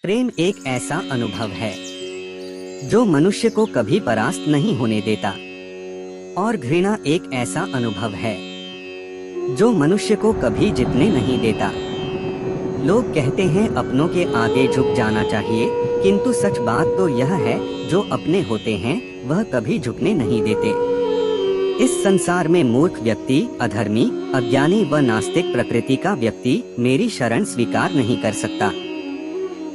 प्रेम एक ऐसा अनुभव है जो मनुष्य को कभी परास्त नहीं होने देता, और घृणा एक ऐसा अनुभव है जो मनुष्य को कभी जीतने नहीं देता। लोग कहते हैं अपनों के आगे झुक जाना चाहिए, किंतु सच बात तो यह है जो अपने होते हैं वह कभी झुकने नहीं देते। इस संसार में मूर्ख व्यक्ति, अधर्मी, अज्ञानी व नास्तिक प्रकृति का व्यक्ति मेरी शरण स्वीकार नहीं कर सकता।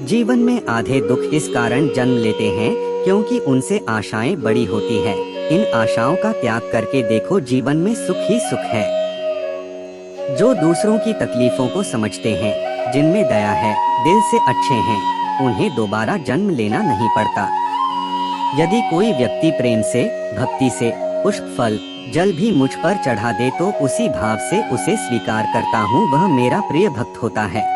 जीवन में आधे दुख इस कारण जन्म लेते हैं क्योंकि उनसे आशाएं बड़ी होती है। इन आशाओं का त्याग करके देखो, जीवन में सुख ही सुख है। जो दूसरों की तकलीफों को समझते हैं, जिनमें दया है, दिल से अच्छे हैं, उन्हें दोबारा जन्म लेना नहीं पड़ता। यदि कोई व्यक्ति प्रेम से, भक्ति से पुष्प, फल, जल भी मुझ पर चढ़ा दे तो उसी भाव से उसे स्वीकार करता हूँ, वह मेरा प्रिय भक्त होता है।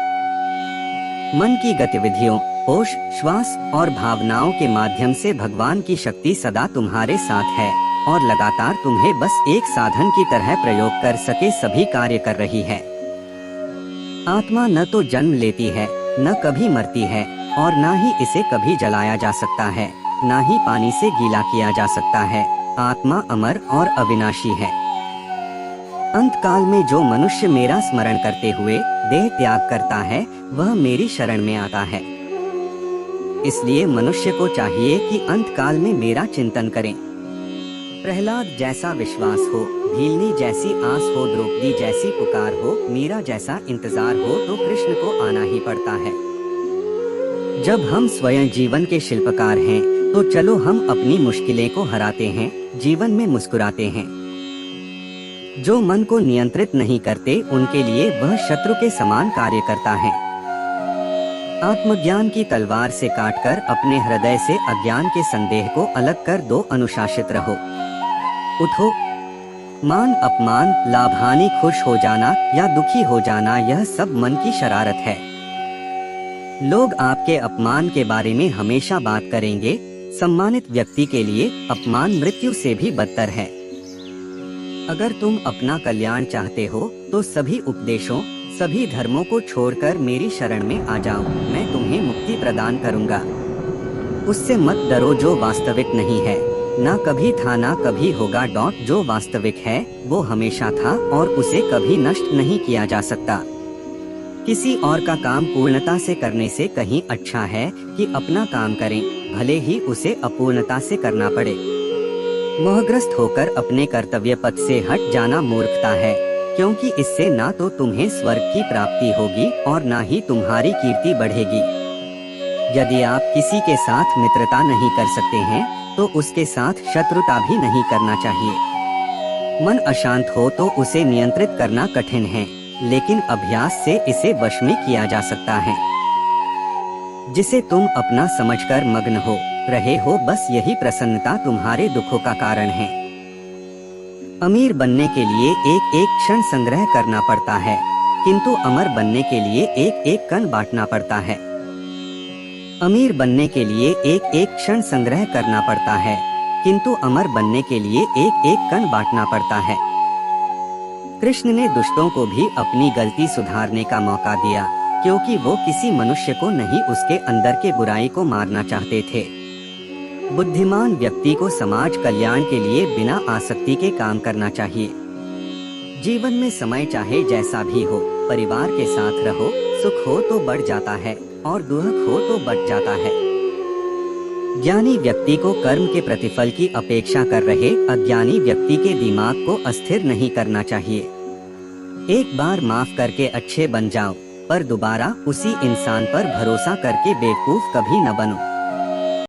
मन की गतिविधियों, होश, श्वास और भावनाओं के माध्यम से भगवान की शक्ति सदा तुम्हारे साथ है और लगातार तुम्हें बस एक साधन की तरह प्रयोग कर सके सभी कार्य कर रही है। आत्मा न तो जन्म लेती है, न कभी मरती है, और न ही इसे कभी जलाया जा सकता है, न ही पानी से गीला किया जा सकता है। आत्मा अमर और अविनाशी है। अंत काल में जो मनुष्य मेरा स्मरण करते हुए देह त्याग करता है वह मेरी शरण में आता है। इसलिए मनुष्य को चाहिए कि अंत काल में मेरा चिंतन करें। प्रहलाद जैसा विश्वास हो, भीलनी जैसी आस हो, द्रौपदी जैसी पुकार हो, मीरा जैसा इंतजार हो तो कृष्ण को आना ही पड़ता है। जब हम स्वयं जीवन के शिल्पकार हैं तो चलो हम अपनी मुश्किलें को हराते हैं, जीवन में मुस्कुराते हैं। जो मन को नियंत्रित नहीं करते उनके लिए वह शत्रु के समान कार्य करता है। आत्मज्ञान की तलवार से काटकर अपने हृदय से अज्ञान के संदेह को अलग कर दो, अनुशासित रहो। उठो। मान अपमान, लाभ हानि, खुश हो जाना या दुखी हो जाना, यह सब मन की शरारत है। लोग आपके अपमान के बारे में हमेशा बात करेंगे। सम्मानित व्यक्ति के लिए अपमान मृत्यु से भी बदतर है। अगर तुम अपना कल्याण चाहते हो तो सभी उपदेशों, सभी धर्मों को छोड़कर मेरी शरण में आ जाओ, मैं तुम्हें मुक्ति प्रदान करूंगा। उससे मत डरो जो वास्तविक नहीं है, ना कभी था ना कभी होगा। जो वास्तविक है वो हमेशा था और उसे कभी नष्ट नहीं किया जा सकता। किसी और का काम पूर्णता से करने से कहीं अच्छा है कि अपना काम करें, भले ही उसे अपूर्णता से करना पड़े। मोहग्रस्त होकर अपने कर्तव्य पथ से हट जाना मूर्खता है, क्योंकि इससे ना तो तुम्हें स्वर्ग की प्राप्ति होगी और ना ही तुम्हारी कीर्ति बढ़ेगी। यदि आप किसी के साथ मित्रता नहीं कर सकते हैं तो उसके साथ शत्रुता भी नहीं करना चाहिए। मन अशांत हो तो उसे नियंत्रित करना कठिन है, लेकिन अभ्यास से इसे वश में किया जा सकता है। जिसे तुम अपना समझकर मग्न हो रहे हो, बस यही प्रसन्नता तुम्हारे दुखों का कारण है। अमीर बनने के लिए एक एक क्षण संग्रह करना पड़ता है, किंतु अमर बनने के लिए एक एक कण बांटना पड़ता है। अमीर बनने के लिए एक एक क्षण संग्रह करना पड़ता है, किंतु अमर बनने के लिए एक एक कण बांटना पड़ता है। कृष्ण ने दुष्टों को भी अपनी गलती सुधारने का मौका दिया, क्योंकि वो किसी मनुष्य को नहीं उसके अंदर के बुराई को मारना चाहते थे। बुद्धिमान व्यक्ति को समाज कल्याण के लिए बिना आसक्ति के काम करना चाहिए। जीवन में समय चाहे जैसा भी हो, परिवार के साथ रहो। सुख हो तो बढ़ जाता है और दुख हो तो बढ़ जाता है। ज्ञानी व्यक्ति को कर्म के प्रतिफल की अपेक्षा कर रहे अज्ञानी व्यक्ति के दिमाग को अस्थिर नहीं करना चाहिए। एक बार माफ करके अच्छे बन जाओ, पर दोबारा उसी इंसान पर भरोसा करके बेवकूफ कभी न बनो।